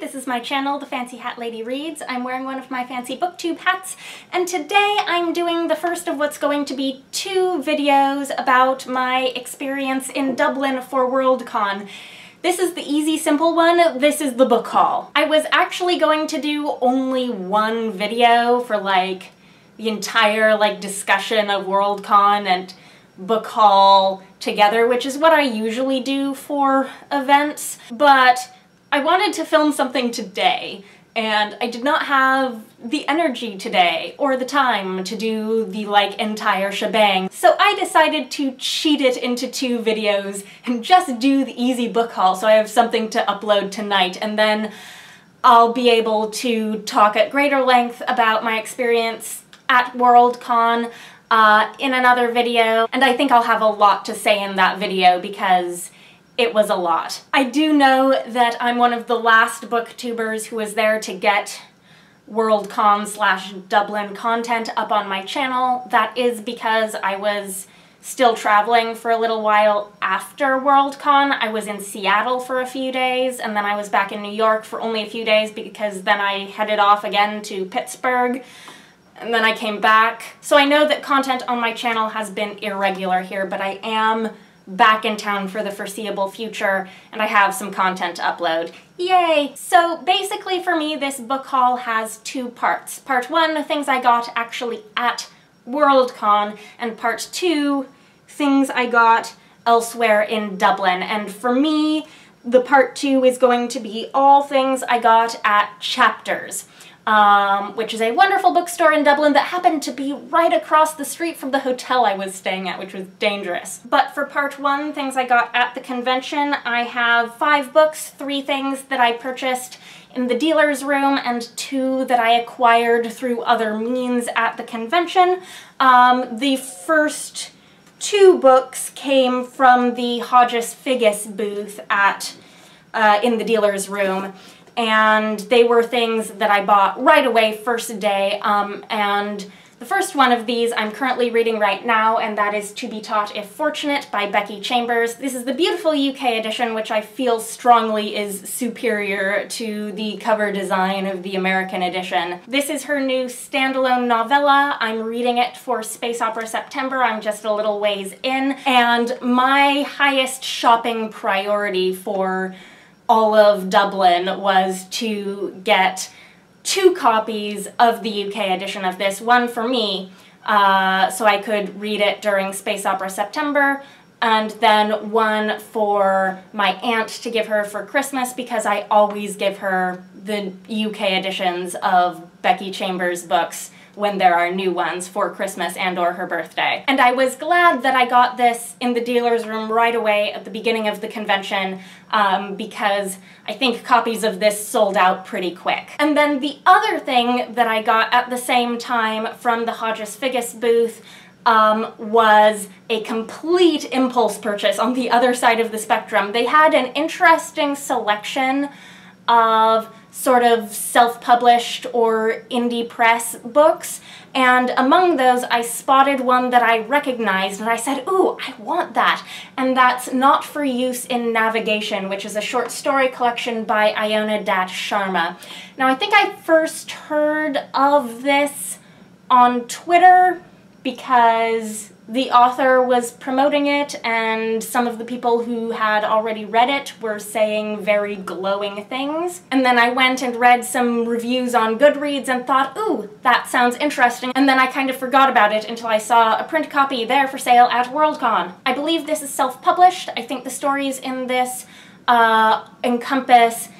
this is my channel, The Fancy Hat Lady Reads. I'm wearing one of my fancy booktube hats, and today I'm doing the first of what's going to be 2 videos about my experience in Dublin for WorldCon. This is the easy, simple one. This is the book haul. I was actually going to do only one video for like the entire discussion of WorldCon and book haul together, which is what I usually do for events, but I wanted to film something today, and I did not have the energy today or the time to do the entire shebang. So I decided to cheat it into 2 videos and just do the easy book haul so I have something to upload tonight, and then I'll be able to talk at greater length about my experience at WorldCon in another video, and I think I'll have a lot to say in that video because it was a lot. I do know that I'm one of the last booktubers who was there to get WorldCon/Dublin content up on my channel. That is because I was still traveling for a little while after WorldCon. I was in Seattle for a few days, and then I was back in New York for only a few days because then I headed off again to Pittsburgh, and then I came back. So I know that content on my channel has been irregular here, but I am back in town for the foreseeable future, and I have some content to upload. Yay! So basically for me, this book haul has 2 parts. Part 1, things I got actually at WorldCon, and part 2, things I got elsewhere in Dublin. And for me, the part 2 is going to be all things I got at Chapters, which is a wonderful bookstore in Dublin that happened to be right across the street from the hotel I was staying at, which was dangerous. But for part 1, things I got at the convention, I have 5 books, 3 things that I purchased in the dealer's room, and 2 that I acquired through other means at the convention. The first 2 books came from the Hodges Figgis booth at in the dealer's room, and they were things that I bought right away, first day, and the first one of these I'm currently reading right now, and that is To Be Taught If Fortunate by Becky Chambers. This is the beautiful UK edition, which I feel strongly is superior to the cover design of the American edition. This is her new standalone novella. I'm reading it for Space Opera September. I'm just a little ways in, and my highest shopping priority for all of Dublin was to get 2 copies of the UK edition of this, one for me, so I could read it during Space Opera September, and then one for my aunt to give her for Christmas, because I always give her the UK editions of Becky Chambers books when there are new ones for Christmas and or her birthday. And I was glad that I got this in the dealer's room right away at the beginning of the convention, because I think copies of this sold out pretty quick. And then the other thing that I got at the same time from the Hodges Figgis booth was a complete impulse purchase on the other side of the spectrum. They had an interesting selection of sort of self-published or indie press books, and among those I spotted one that I recognized, and I said, ooh, I want that, and that's Not for Use in Navigation, which is a short story collection by Iona Sharma. Now, I think I first heard of this on Twitter because the author was promoting it, and some of the people who had already read it were saying very glowing things. And then I went and read some reviews on Goodreads and thought, ooh, that sounds interesting. And then I kind of forgot about it until I saw a print copy there for sale at WorldCon. I believe this is self-published. I think the stories in this encompass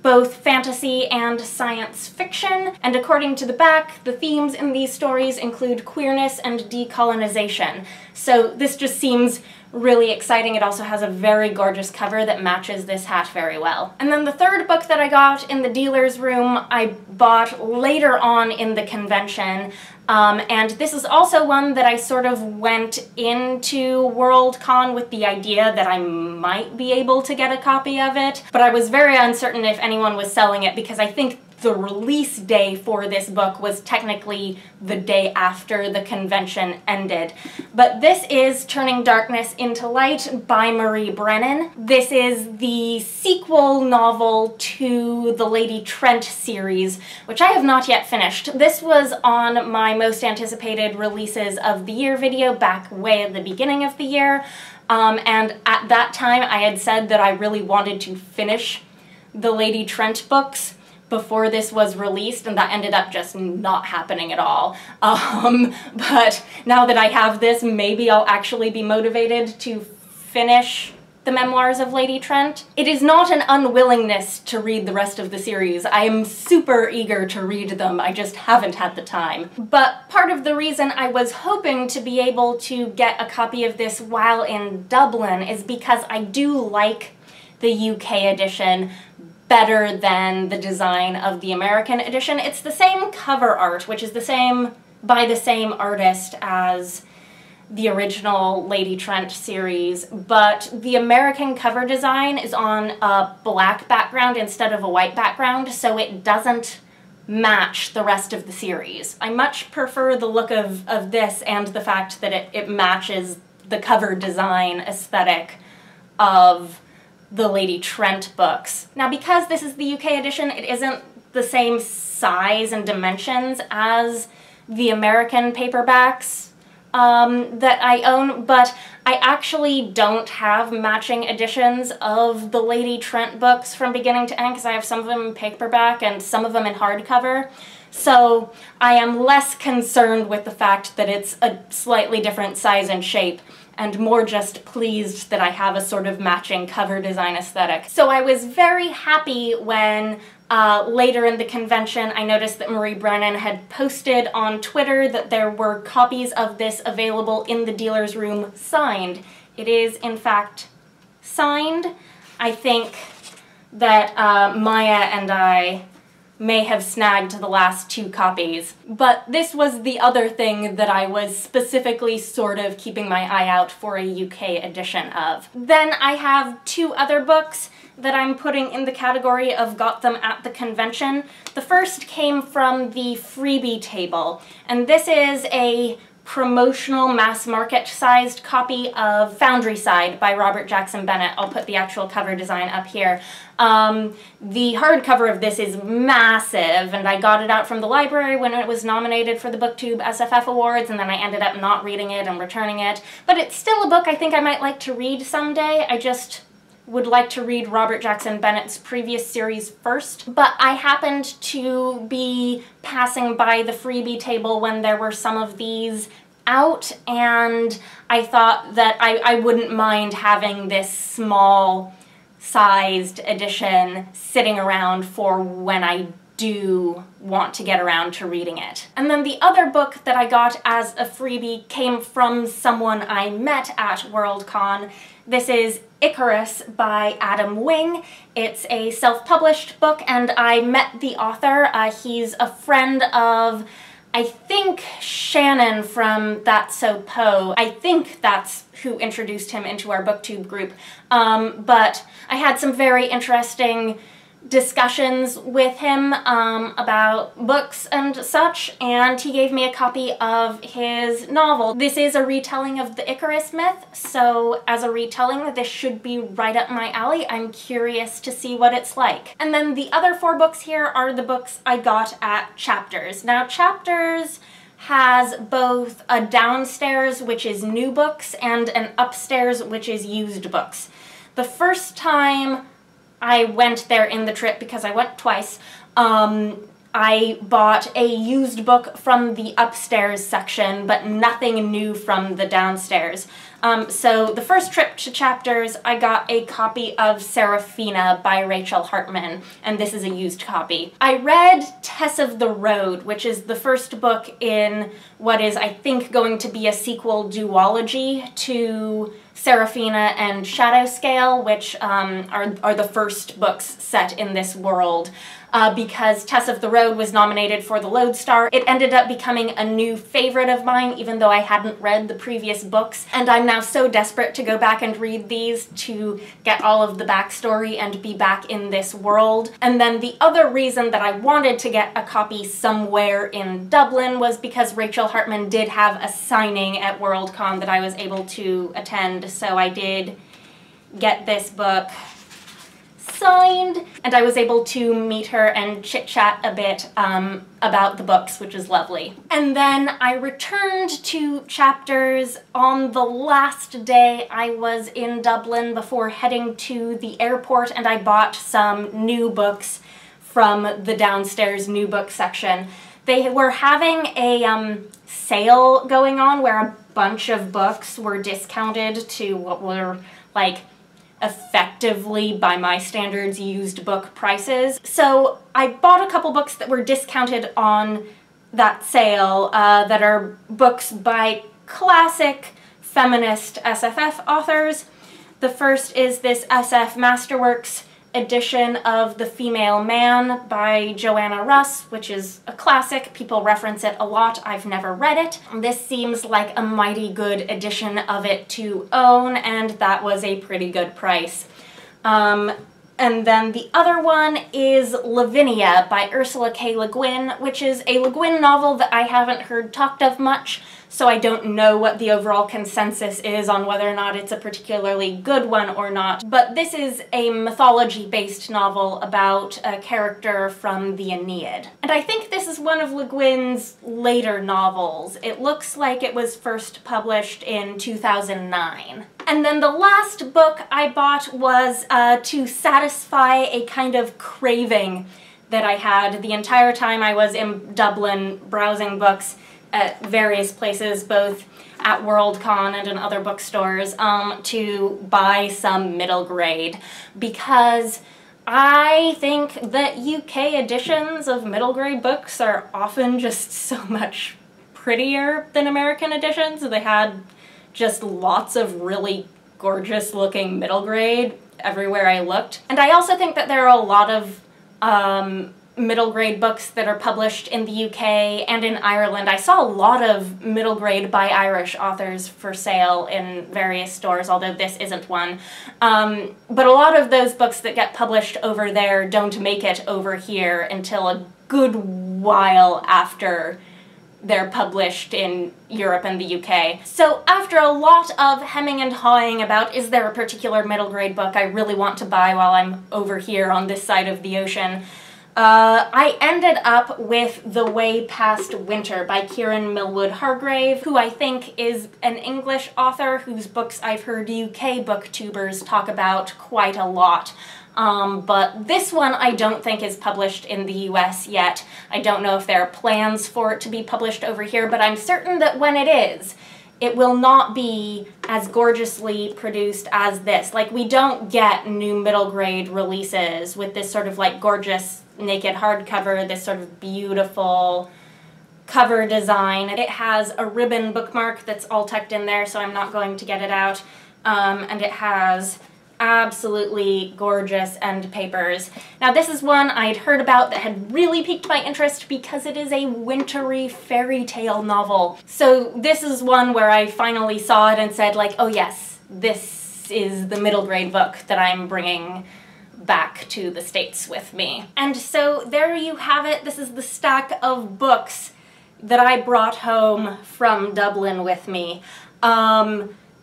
both fantasy and science fiction, and according to the back, the themes in these stories include queerness and decolonization. So this just seems really exciting. It also has a very gorgeous cover that matches this hat very well. And then the third book that I got in the dealer's room, I bought later on in the convention, and this is also one that I sort of went into WorldCon with the idea that I might be able to get a copy of it, but I was very uncertain if anyone was selling it because I think the release day for this book was technically the day after the convention ended. But this is Turning Darkness into Light by Marie Brennan. This is the sequel novel to the Lady Trent series, which I have not yet finished. This was on my most anticipated releases of the year video back way at the beginning of the year. And at that time I had said that I really wanted to finish the Lady Trent books before this was released, and that ended up just not happening at all. But now that I have this, maybe I'll actually be motivated to finish the memoirs of Lady Trent. It is not an unwillingness to read the rest of the series. I am super eager to read them, I just haven't had the time. But part of the reason I was hoping to be able to get a copy of this while in Dublin is because I do like the UK edition better than the design of the American edition. It's the same cover art, which is the same by the same artist as the original Lady Trent series, but the American cover design is on a black background instead of a white background, so it doesn't match the rest of the series. I much prefer the look of this and the fact that it matches the cover design aesthetic of the Lady Trent books. Now, because this is the UK edition, it isn't the same size and dimensions as the American paperbacks that I own, but I actually don't have matching editions of the Lady Trent books from beginning to end because I have some of them in paperback and some of them in hardcover. So I am less concerned with the fact that it's a slightly different size and shape, and more just pleased that I have a sort of matching cover design aesthetic. So I was very happy when later in the convention I noticed that Marie Brennan had posted on Twitter that there were copies of this available in the dealer's room signed. It is in fact signed. I think that Maya and I may have snagged the last 2 copies. But this was the other thing that I was specifically sort of keeping my eye out for a UK edition of. Then I have 2 other books that I'm putting in the category of got them at the convention. The first came from the freebie table, and this is a promotional mass market sized copy of Foundry Side by Robert Jackson Bennett. I'll put the actual cover design up here. The hardcover of this is massive, and I got it out from the library when it was nominated for the BookTube SFF Awards, and then I ended up not reading it and returning it. But it's still a book I think I might like to read someday. I just would like to read Robert Jackson Bennett's previous series first. But I happened to be passing by the freebie table when there were some of these out, and I thought that I wouldn't mind having this small sized edition sitting around for when I do want to get around to reading it. And then the other book that I got as a freebie came from someone I met at WorldCon. This is Icarus by Adam Wing. It's a self-published book, and I met the author. He's a friend of, I think, Shannon from That's So Poe. I think that's who introduced him into our BookTube group. But I had some very interesting discussions with him about books and such, and he gave me a copy of his novel. This is a retelling of the Icarus myth, so as a retelling, this should be right up my alley. I'm curious to see what it's like. And then the other 4 books here are the books I got at Chapters. Now, Chapters has both a downstairs, which is new books, and an upstairs, which is used books. The first time I went there in the trip, because I went twice, I bought a used book from the upstairs section, but nothing new from the downstairs. So the first trip to Chapters, I got a copy of Seraphina by Rachel Hartman, and this is a used copy. I read Tess of the Road, which is the first book in what is, I think, going to be a sequel duology to Seraphina and Shadowscale, which are the first books set in this world. Because Tess of the Road was nominated for the Lodestar, it ended up becoming a new favorite of mine, even though I hadn't read the previous books. And I'm now so desperate to go back and read these to get all of the backstory and be back in this world. And then the other reason that I wanted to get a copy somewhere in Dublin was because Rachel Hartman did have a signing at WorldCon that I was able to attend, so I did get this book signed, and I was able to meet her and chit-chat a bit about the books, which is lovely. And then I returned to chapters on the last day I was in Dublin before heading to the airport, and I bought some new books from the downstairs new book section. They were having a sale going on where a bunch of books were discounted to what were like effectively, by my standards, used book prices. So I bought a couple books that were discounted on that sale that are books by classic feminist SFF authors. The first is this SF Masterworks edition of The Female Man by Joanna Russ, which is a classic. People reference it a lot. I've never read it. This seems like a mighty good edition of it to own, and that was a pretty good price. And then the other one is Lavinia by Ursula K. Le Guin, which is a Le Guin novel that I haven't heard talked of much, so I don't know what the overall consensus is on whether or not it's a particularly good one or not. But this is a mythology-based novel about a character from the Aeneid. And I think this is one of Le Guin's later novels. It looks like it was first published in 2009. And then the last book I bought was to satisfy a kind of craving that I had the entire time I was in Dublin browsing books at various places, both at WorldCon and in other bookstores, to buy some middle grade, because I think that UK editions of middle grade books are often just so much prettier than American editions. They had just lots of really gorgeous looking middle grade everywhere I looked. And I also think that there are a lot of middle grade books that are published in the UK and in Ireland. I saw a lot of middle grade by Irish authors for sale in various stores, although this isn't one. But a lot of those books that get published over there don't make it over here until a good while after they're published in Europe and the UK. So after a lot of hemming and hawing about is there a particular middle grade book I really want to buy while I'm over here on this side of the ocean, I ended up with The Way Past Winter by Kiran Milwood Hargrave, who I think is an English author whose books I've heard UK booktubers talk about quite a lot. But this one I don't think is published in the US yet. I don't know if there are plans for it to be published over here, but I'm certain that when it is, it will not be as gorgeously produced as this. Like, we don't get new middle grade releases with this sort of like gorgeous naked hardcover, this sort of beautiful cover design. It has a ribbon bookmark that's all tucked in there, so I'm not going to get it out. And it has absolutely gorgeous end papers. Now this is one I'd heard about that had really piqued my interest because it is a wintry fairy tale novel. So this is one where I finally saw it and said like, oh yes, this is the middle grade book that I'm bringing back to the States with me. And so there you have it. This is the stack of books that I brought home from Dublin with me.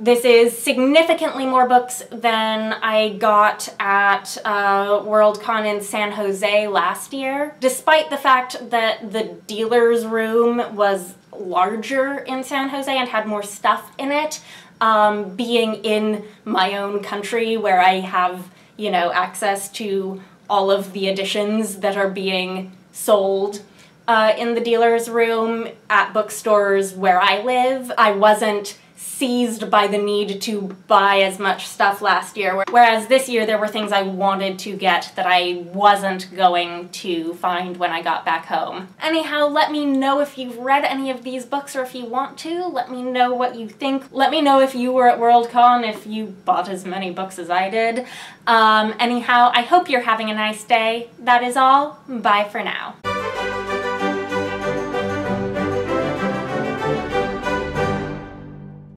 This is significantly more books than I got at WorldCon in San Jose last year, despite the fact that the dealer's room was larger in San Jose and had more stuff in it. Being in my own country where I have, you know, access to all of the editions that are being sold in the dealer's room at bookstores where I live, I wasn't seized by the need to buy as much stuff last year, whereas this year there were things I wanted to get that I wasn't going to find when I got back home. Anyhow, let me know if you've read any of these books or if you want to. Let me know what you think. Let me know if you were at WorldCon, if you bought as many books as I did. Anyhow, I hope you're having a nice day. That is all. Bye for now.